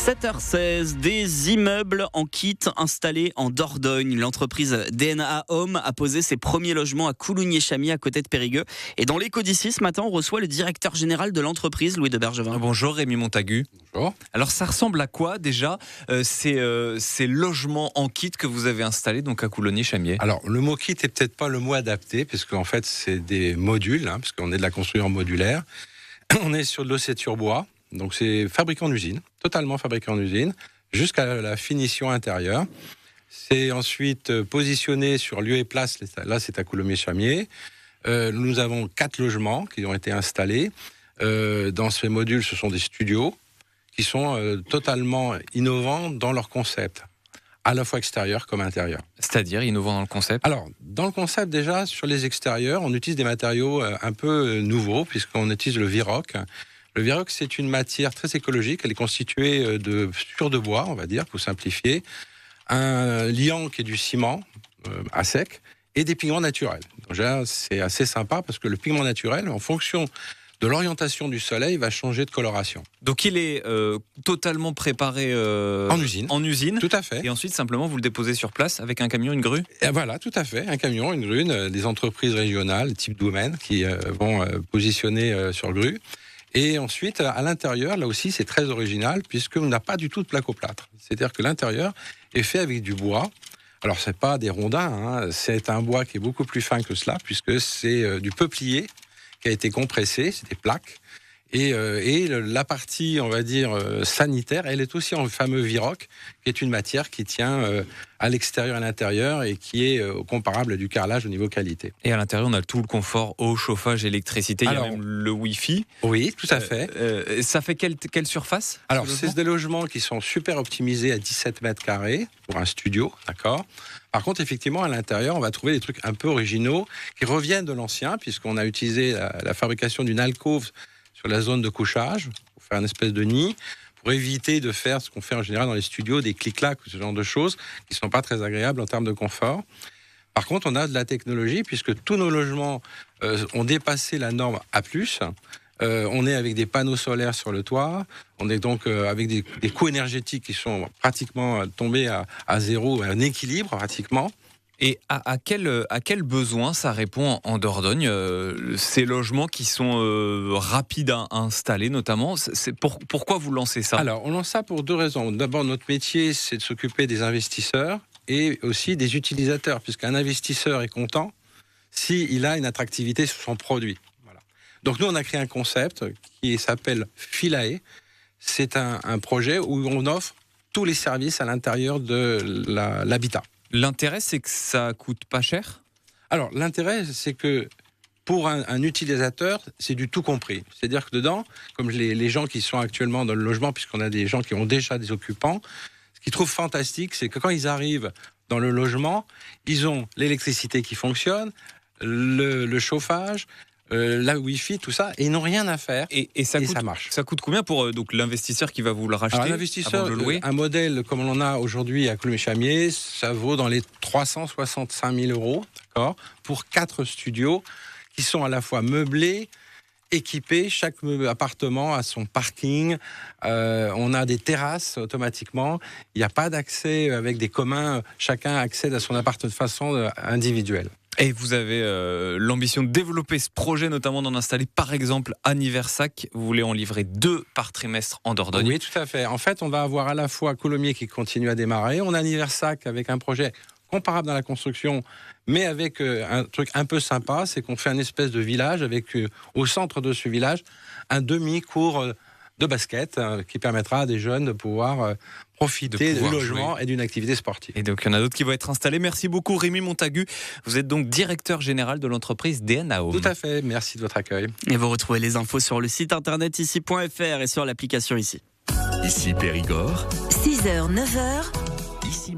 7h16, des immeubles en kit installés en Dordogne. L'entreprise DNA Home a posé ses premiers logements à Coulogné-Chamiers, à côté de Périgueux. Et dans l'écho d'ici, ce matin, on reçoit le directeur général de l'entreprise, Louis de Bergevin. Bonjour Rémi Montagu. Bonjour. Alors ça ressemble à quoi déjà ces logements en kit que vous avez installés donc à Coulogné-Chamiers? Alors le mot kit est peut-être pas le mot adapté, puisqu'en fait c'est des modules, puisqu'on est de la construction modulaire. On est sur de l'ossature bois, donc c'est fabriqué en usine, totalement fabriqué en usine, jusqu'à la finition intérieure. C'est ensuite positionné sur lieu et place, là c'est à Coulogné-Chamiers. Nous avons 4 logements qui ont été installés. Dans ces modules, ce sont des studios qui sont totalement innovants dans leur concept, à la fois extérieur comme intérieur. C'est-à-dire innovant dans le concept? Alors, dans le concept déjà, sur les extérieurs, on utilise des matériaux un peu nouveaux, puisqu'on utilise le Viroc. Le Viroc, c'est une matière très écologique, elle est constituée de sur de bois, on va dire, pour simplifier, un liant qui est du ciment à sec, et des pigments naturels. Donc, déjà, c'est assez sympa, parce que le pigment naturel, en fonction de l'orientation du soleil, va changer de coloration. Donc il est totalement préparé en usine. En usine. Tout à fait. Et ensuite simplement vous le déposez sur place avec un camion, une grue? Et voilà, tout à fait. Un camion, une grue, des entreprises régionales, type Domaine, qui vont positionner sur grue. Et ensuite, à l'intérieur, là aussi, c'est très original, puisqu'on n'a pas du tout de placo-plâtre. C'est-à-dire que l'intérieur est fait avec du bois. Alors, c'est pas des rondins, c'est un bois qui est beaucoup plus fin que cela, puisque c'est du peuplier qui a été compressé, c'est des plaques. Et la partie, on va dire, sanitaire, elle est aussi en fameux Viroc, qui est une matière qui tient à l'extérieur et à l'intérieur et qui est comparable à du carrelage au niveau qualité. Et à l'intérieur, on a tout le confort, eau, chauffage, électricité, il y a même le Wi-Fi. Oui, tout à fait. Ça fait quelle surface? Alors, c'est des logements qui sont super optimisés à 17 mètres carrés pour un studio, d'accord. Par contre, effectivement, à l'intérieur, on va trouver des trucs un peu originaux qui reviennent de l'ancien, puisqu'on a utilisé la fabrication d'une alcôve sur la zone de couchage, pour faire une espèce de nid, pour éviter de faire ce qu'on fait en général dans les studios, des clics-clacs ou ce genre de choses, qui ne sont pas très agréables en termes de confort. Par contre, on a de la technologie, puisque tous nos logements ont dépassé la norme A+. On est avec des panneaux solaires sur le toit, on est donc avec des coûts énergétiques qui sont pratiquement tombés à zéro, à un équilibre pratiquement. Et à quel besoin ça répond en Dordogne, ces logements qui sont rapides à installer notamment? Pourquoi vous lancez ça? Alors, on lance ça pour 2 raisons. D'abord, notre métier, c'est de s'occuper des investisseurs et aussi des utilisateurs, puisqu'un investisseur est content s'il a une attractivité sur son produit. Voilà. Donc nous, on a créé un concept qui s'appelle Philae. C'est un projet où on offre tous les services à l'intérieur de l'habitat. L'intérêt, c'est que ça coûte pas cher? Alors, l'intérêt, c'est que pour un utilisateur, c'est du tout compris. C'est-à-dire que dedans, comme les gens qui sont actuellement dans le logement, puisqu'on a des gens qui ont déjà des occupants, ce qu'ils trouvent fantastique, c'est que quand ils arrivent dans le logement, ils ont l'électricité qui fonctionne, le chauffage, la Wi-Fi, tout ça, et ils n'ont rien à faire, et ça marche. Ça coûte combien pour donc l'investisseur qui va vous le racheter? Alors, l'investisseur, avant de le louer? Un modèle comme on a aujourd'hui à Coulogné-Chamiers, ça vaut dans les 365 000 €, d'accord, pour 4 studios qui sont à la fois meublés, équipés, chaque appartement a son parking, on a des terrasses automatiquement, il n'y a pas d'accès avec des communs, chacun accède à son appartement de façon individuelle. Et vous avez l'ambition de développer ce projet, notamment d'en installer par exemple à Niversac. Vous voulez en livrer 2 par trimestre en Dordogne? Oui, tout à fait. En fait, on va avoir à la fois Coulommiers qui continue à démarrer, on a Niversac avec un projet comparable dans la construction, mais avec un truc un peu sympa, c'est qu'on fait un espèce de village avec au centre de ce village un demi-cours de basket qui permettra à des jeunes de pouvoir profiter du logement et d'une activité sportive. Et donc il y en a d'autres qui vont être installés. Merci beaucoup Rémi Montagu. Vous êtes donc directeur général de l'entreprise DNA Home. Tout à fait, merci de votre accueil. Et vous retrouvez les infos sur le site internet ici.fr et sur l'application ici. Ici Périgord. 6h, 9h. Ici